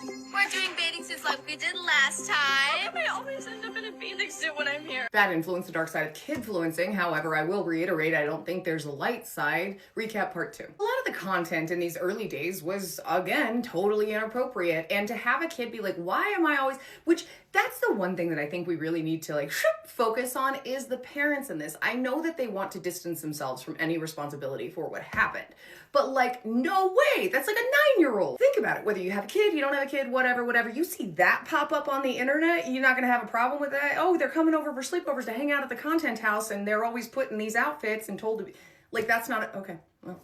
We're doing bathing suits like we did last time. How come I always end up in a bathing suit when I'm here? Bad influence, the dark side of kidfluencing. However, I will reiterate, I don't think there's a light side. Recap part 2. A lot of the content in these early days was, again, totally inappropriate. And to have a kid be like, why am I always, which that's the one thing that I think we really need to focus on is the parents in this. I know that they want to distance themselves from any responsibility for what happened, but no way, that's like a 9-year-old. Think about it, whether you have a kid, you don't have a kid, whatever, you see that pop up on the internet, you're not gonna have a problem with that. Oh, they're coming over for sleepovers to hang out at the content house and they're always put in these outfits and told to be, that's not, okay, well.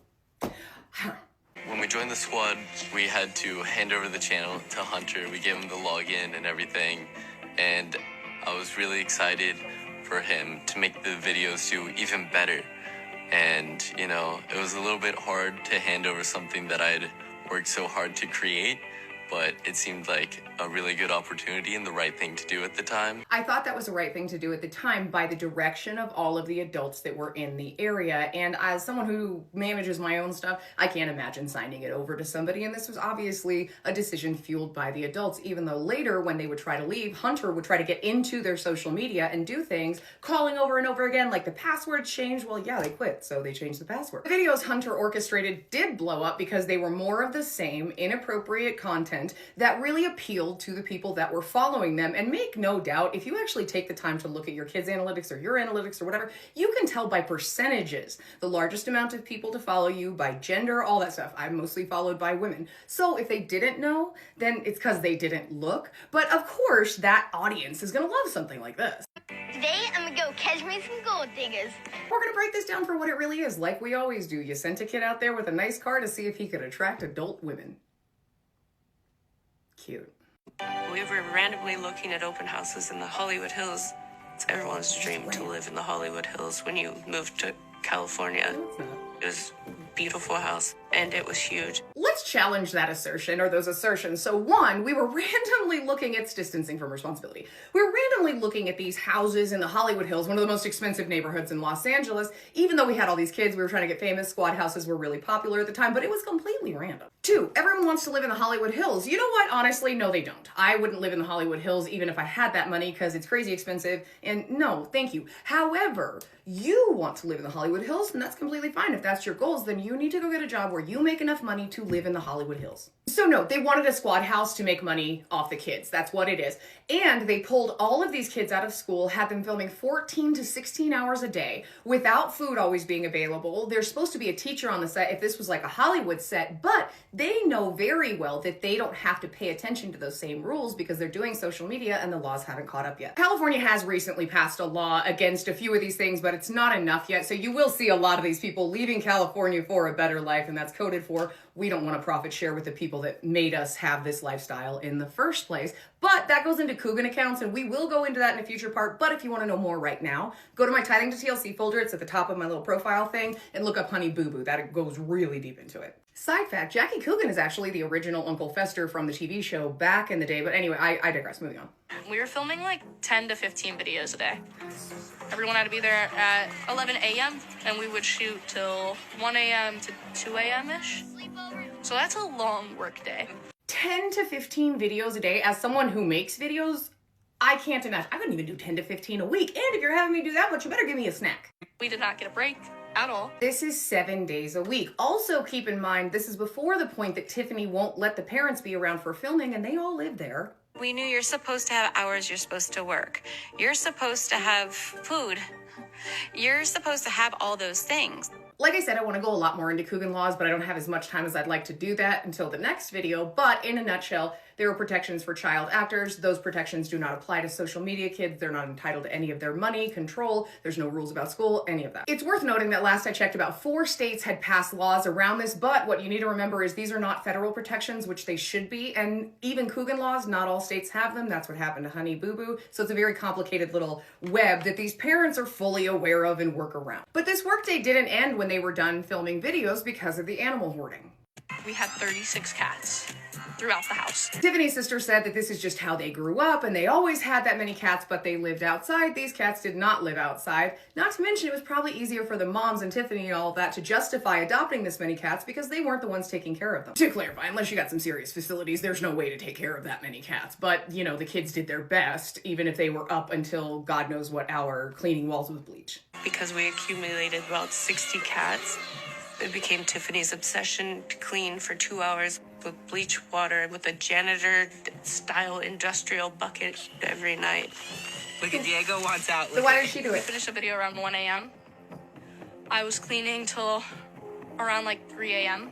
When we joined the squad, we had to hand over the channel to Hunter. We gave him the login and everything, and I was really excited for him to make the videos do even better. And, it was a little bit hard to hand over something that I'd worked so hard to create, but it seemed like a really good opportunity and the right thing to do at the time. I thought that was the right thing to do at the time by the direction of all of the adults that were in the area. And as someone who manages my own stuff, I can't imagine signing it over to somebody. And this was obviously a decision fueled by the adults, even though later when they would try to leave, Hunter would try to get into their social media and do things, calling over and over again, like the password changed. Well, yeah, they quit, so they changed the password. The videos Hunter orchestrated did blow up because they were more of the same inappropriate content that really appealed to the people that were following them. And make no doubt, if you actually take the time to look at your kids' analytics or your analytics or whatever, you can tell by percentages the largest amount of people to follow you, by gender, all that stuff. I'm mostly followed by women. So if they didn't know, then it's because they didn't look. But of course, that audience is gonna love something like this. Today, I'm gonna go catch me some gold diggers. We're gonna break this down for what it really is, like we always do. You sent a kid out there with a nice car to see if he could attract adult women. Cute. We were randomly looking at open houses in the Hollywood Hills. It's everyone's dream to live in the Hollywood Hills when you move to California. No, it's not. It was a beautiful house, and it was huge. Let's challenge that assertion or those assertions. So one, we were randomly looking at distancing from responsibility. We were randomly looking at these houses in the Hollywood Hills, one of the most expensive neighborhoods in Los Angeles. Even though we had all these kids, we were trying to get famous. Squad houses were really popular at the time, but it was completely random. Two, everyone wants to live in the Hollywood Hills. You know what? Honestly, no, they don't. I wouldn't live in the Hollywood Hills even if I had that money because it's crazy expensive. And no, thank you. However, you want to live in the Hollywood Hills, and that's completely fine. If that's your goals, then you need to go get a job where you make enough money to live in the Hollywood Hills. So no, they wanted a squad house to make money off the kids. That's what it is. And they pulled all of these kids out of school, had them filming 14 to 16 hours a day without food always being available. There's supposed to be a teacher on the set if this was like a Hollywood set, but they know very well that they don't have to pay attention to those same rules because they're doing social media and the laws haven't caught up yet. California has recently passed a law against a few of these things, but it's not enough yet. So you will see a lot of these people leaving California for a better life, and that's coded for we don't want to profit share with the people that made us have this lifestyle in the first place. But that goes into Coogan accounts, and we will go into that in a future part. But if you want to know more right now, go to my Tithing to TLC folder. It's at the top of my little profile thing, and look up Honey Boo Boo. That goes really deep into it. Side fact, Jackie Coogan is actually the original Uncle Fester from the TV show back in the day. But anyway, I digress. Moving on. We were filming 10 to 15 videos a day. Everyone had to be there at 11 a.m. and we would shoot till 1 a.m. to 2 a.m.-ish. So that's a long work day. 10 to 15 videos a day. As someone who makes videos, I can't imagine. I couldn't even do 10 to 15 a week. And if you're having me do that much, you better give me a snack. We did not get a break at all. This is 7 days a week. Also keep in mind, this is before the point that Tiffany won't let the parents be around for filming, and they all live there. We knew you're supposed to have hours you're supposed to work. You're supposed to have food. You're supposed to have all those things. Like I said, I want to go a lot more into Coogan laws, but I don't have as much time as I'd like to do that until the next video. But in a nutshell, there are protections for child actors. Those protections do not apply to social media kids. They're not entitled to any of their money, control. There's no rules about school, any of that. It's worth noting that last I checked, about 4 states had passed laws around this, but what you need to remember is these are not federal protections, which they should be. And even Coogan laws, not all states have them. That's what happened to Honey Boo Boo. So it's a very complicated little web that these parents are fully aware of and work around. But this workday didn't end when they were done filming videos because of the animal hoarding. We had 36 cats throughout the house. Tiffany's sister said that this is just how they grew up and they always had that many cats, but they lived outside. These cats did not live outside. Not to mention it was probably easier for the moms and Tiffany and all of that to justify adopting this many cats because they weren't the ones taking care of them. To clarify, unless you got some serious facilities, there's no way to take care of that many cats. But, you know, the kids did their best, even if they were up until God knows what hour cleaning walls with bleach. Because we accumulated about 60 cats, it became Tiffany's obsession to clean for 2 hours with bleach water with a janitor-style industrial bucket every night. Look at Diego wants out. So why did she do We it? finished the video around 1 a.m. I was cleaning till around like 3 a.m.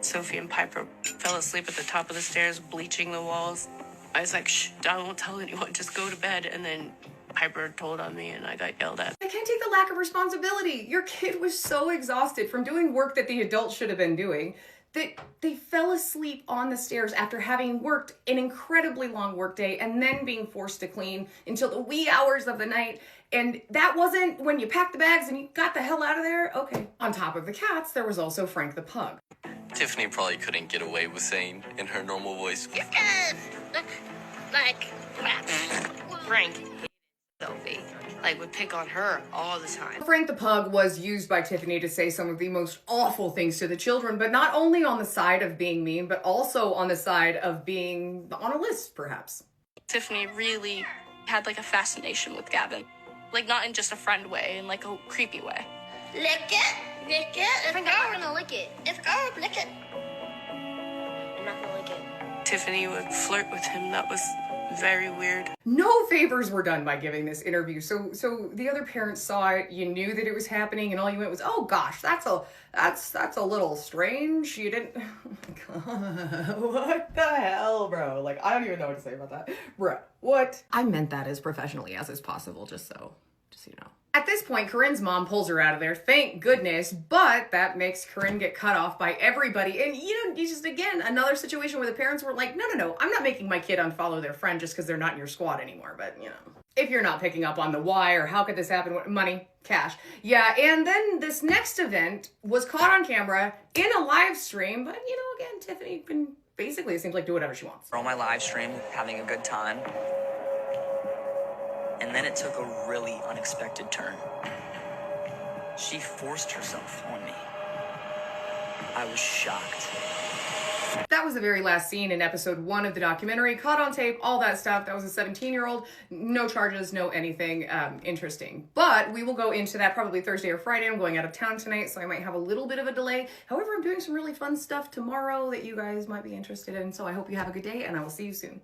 Sophie and Piper fell asleep at the top of the stairs, bleaching the walls. I was like, shh, don't tell anyone, just go to bed. And then Piper told on me and I got yelled at. I can't take the lack of responsibility. Your kid was so exhausted from doing work that the adults should have been doing that they fell asleep on the stairs after having worked an incredibly long workday and then being forced to clean until the wee hours of the night. And that wasn't when you packed the bags and you got the hell out of there? Okay. On top of the cats, there was also Frank the pug. Tiffany probably couldn't get away with saying in her normal voice, You guys look like crap. Frank hated Sophie. Like, would pick on her all the time. Frank the pug was used by Tiffany to say some of the most awful things to the children, but not only on the side of being mean, but also on the side of being on a list, perhaps. Tiffany really had like a fascination with Gavin. Like not in just a friend way, in like a creepy way. Lick it. Lick it. It's I'm good. gonna lick it. It's good. Lick it. I'm not gonna lick it. Tiffany would flirt with him. That was very weird. No favors were done by giving this interview. So the other parents saw it, you knew that it was happening, and all you went was, oh gosh, that's a little strange. You didn't what the hell, bro? Like, I don't even know what to say about that. Bro, what? I meant that as professionally as is possible, just so you know. At this point, Corinne's mom pulls her out of there, thank goodness, but that makes Corinne get cut off by everybody. And, you know, it's just, again, another situation where the parents were like, no, I'm not making my kid unfollow their friend just because they're not in your squad anymore. But, you know, if you're not picking up on the why or how could this happen, money, cash. Yeah, and then this next event was caught on camera in a live stream. But, you know, again, Tiffany can basically, it seems like, do whatever she wants. On my live stream, having a good time. And then it took a really unexpected turn. She forced herself on me. I was shocked. That was the very last scene in episode 1 of the documentary. Caught on tape, all that stuff. That was a 17-year-old. No charges, no anything interesting. But we will go into that probably Thursday or Friday. I'm going out of town tonight, so I might have a little bit of a delay. However, I'm doing some really fun stuff tomorrow that you guys might be interested in. So I hope you have a good day, and I will see you soon.